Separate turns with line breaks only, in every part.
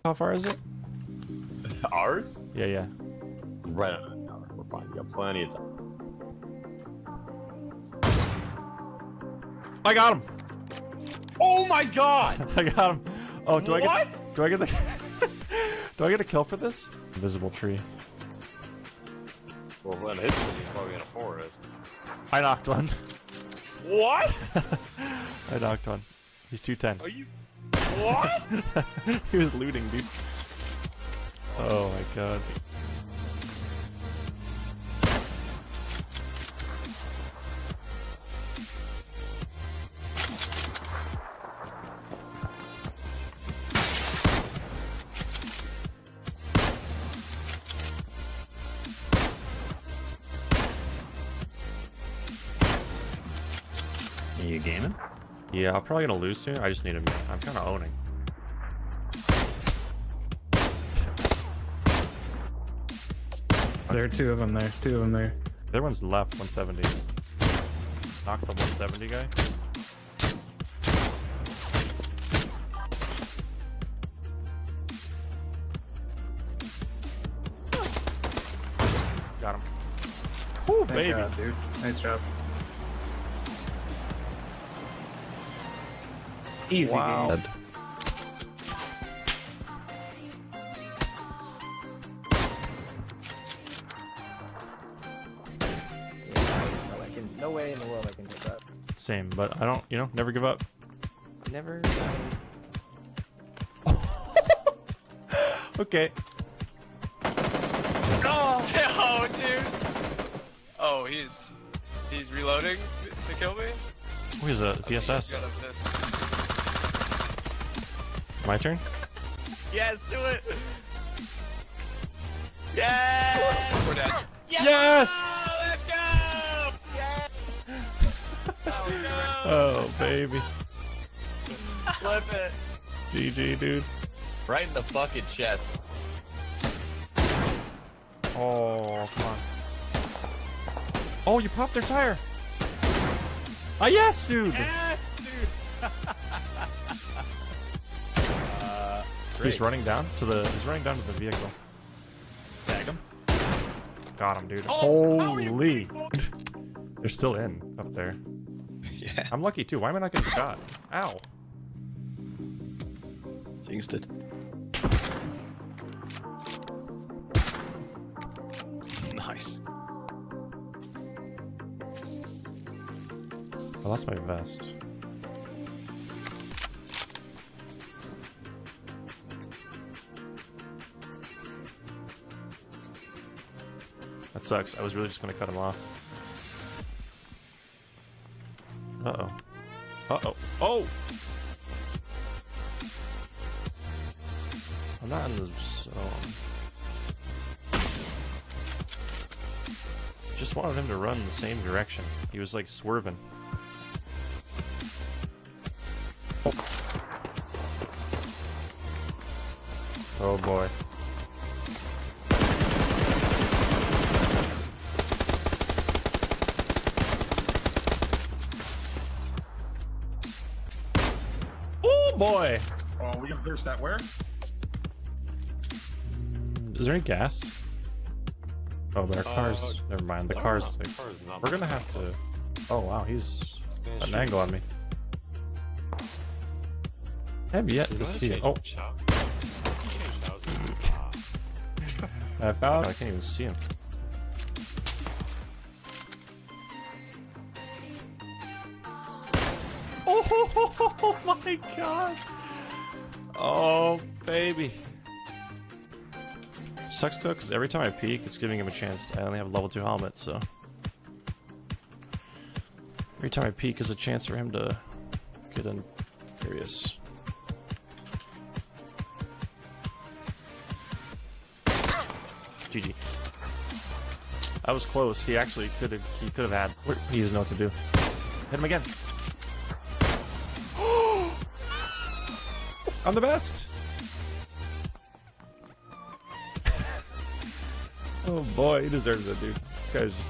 How far is it?
Ours?
Yeah, yeah.
Right under an hour. We're fine. You got plenty of time.
I got him.
Oh my god!
I got him. Oh, do I
What?
get the do I get a kill for this? Invisible tree.
Well, then his he's probably in a forest.
I knocked one.
What?
I knocked one. He's 210.
Are you? What?
He was looting, dude. Oh my god.
Are you gaming?
Yeah, I'm probably gonna lose soon. I just need a. I'm kind of owning.
There are two of them there. Two of them there.
The other one's left 170. Knock the 170 guy. Got him. Woo,
Nice
baby.
job, dude. Nice job. Easy
Wow.
game.
No way in the world I can get that.
Same, but I don't, never give up.
Never.
Okay.
Oh, dude. Oh, he's reloading to kill me.
Oh, he's a PSS.
Got up this.
My turn?
Yes, do it. Yes. We're dead.
Yes!
Oh, let's go. Yes. Oh no.
Oh, baby.
Flip it.
GG, dude.
Right in the fucking chest.
Oh, come on. Oh, you popped their tire. Ah, yes, dude.
Yes, dude.
He's running down to the. He's running down to the vehicle.
Tag him.
Got him, dude.
Oh,
Holy. They're still in up there.
Yeah.
I'm lucky too. Why am I not getting shot? Ow.
Jinxed it. Nice.
I lost my vest. That sucks. I was really just gonna cut him off. Uh-oh. Uh-oh. Oh! I'm not in the zone. Just wanted him to run the same direction. He was like swerving. Oh boy. Oh boy!
Oh, we gonna thirst that where?
Is there any gas? Oh, but our cars. Never mind. The cars.
No, the car's not.
We're gonna have to. Oh wow, he's
Spanish
got an
street.
angle on me. I have yet to see it. Oh, I found. I can't even see him. Oh my god! Oh baby. Sucks though, because every time I peek, it's giving him a chance. I only have a level 2 helmet, so every time I peek is a chance for him to get in. Curious. GG. That was close. He actually could have. He could have had. He doesn't know what to do. Hit him again. I'm the best. Oh boy, he deserves it, dude.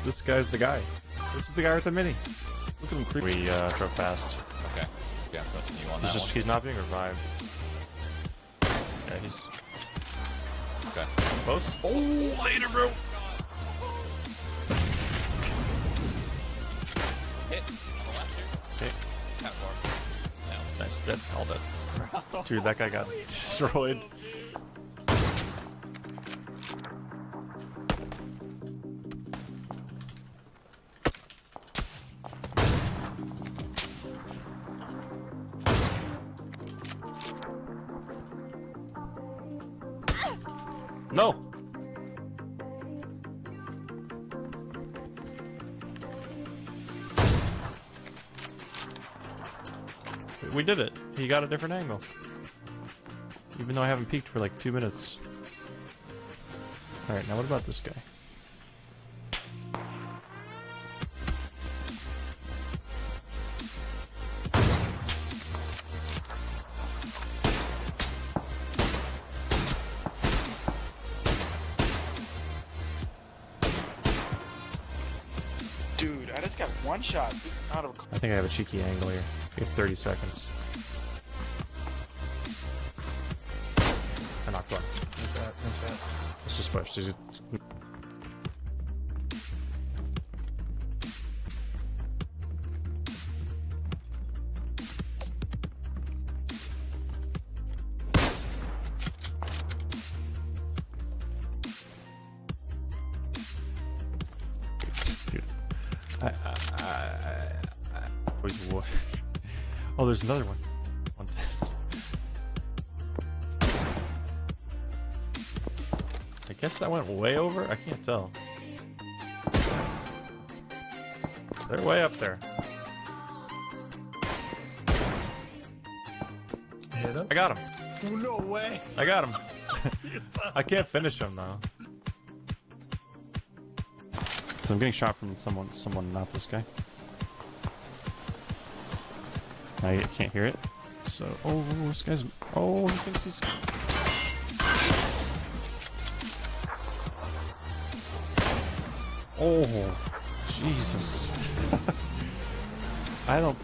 This guy's the guy. This is the guy with the mini. Look at him creep. We drove fast.
Okay. Yeah, but you want that one?
He's not being revived. Yeah, he's
Okay.
close. Oh, later, bro.
Hit. On the left here.
Okay,
Cat bar.
nice, dead, all dead. Dude, that guy got destroyed. No! We did it. He got a different angle. Even though I haven't peeked for like 2 minutes. Alright, now what about this guy?
Dude, I just got one shot out of.
I think I have a cheeky angle here. We have 30 seconds. I knocked one.
One shot, one shot.
Let's just push. Dude, always what? Oh, there's another one. I guess that went way over? I can't tell. They're way up there.
Hit him.
I got him.
Oh, no way.
I got him. I can't finish him though. 'Cause I'm getting shot from someone, not this guy. I can't hear it. So, oh, this guy's. Oh, he thinks he's. Oh, Jesus. I don't.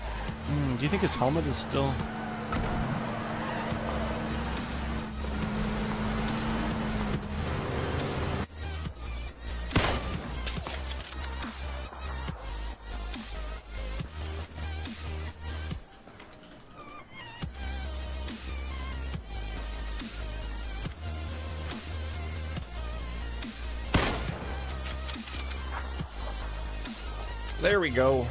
Do you think his helmet is still. There we go.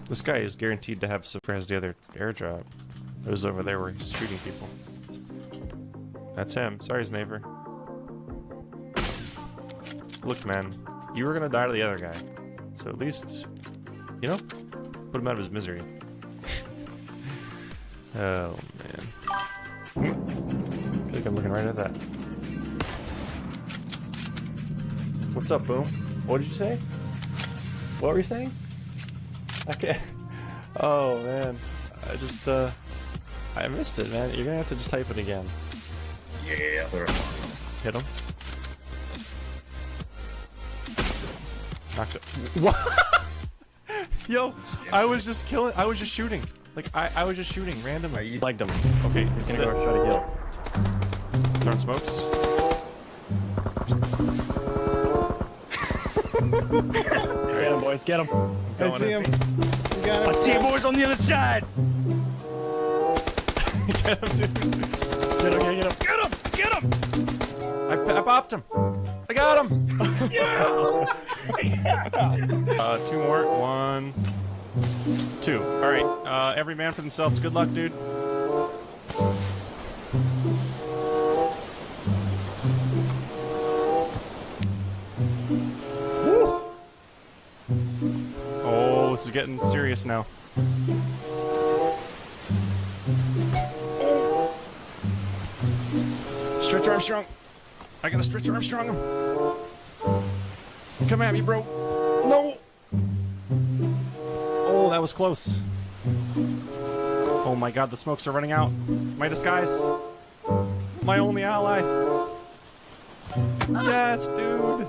This guy is guaranteed to have some friends the other airdrop. It was over there where he's shooting people. That's him. Sorry, Snaver. Look, man, you were gonna die to the other guy. So at least, you know, put him out of his misery. Oh, man. I think I'm looking right at that. What's up, Boom? What did you say? What were you saying? Okay. Oh, man. I just, I missed it, man. You're gonna have to just type it again.
Yeah.
Hit him. Knocked it. What? Yo, I was just killing. I was just shooting. Like, I was just shooting randomly.
You liked him.
Okay,
He's gonna go try to kill.
throwing smokes.
Get him, boys. Get him.
I see him.
I see him, boys, on the other side.
Get him, dude.
Get him, get him.
Get him! Get him!
I popped him. I got him.
Yeah!
2 more. 1, 2. All right. Every man for themselves. Good luck, dude. Woo. Oh, this is getting serious now. Stretch Armstrong. I gotta stretch Armstrong him. Come at me, bro. No. Oh, that was close. Oh my god, the smokes are running out. My disguise. My only ally. Yes, dude.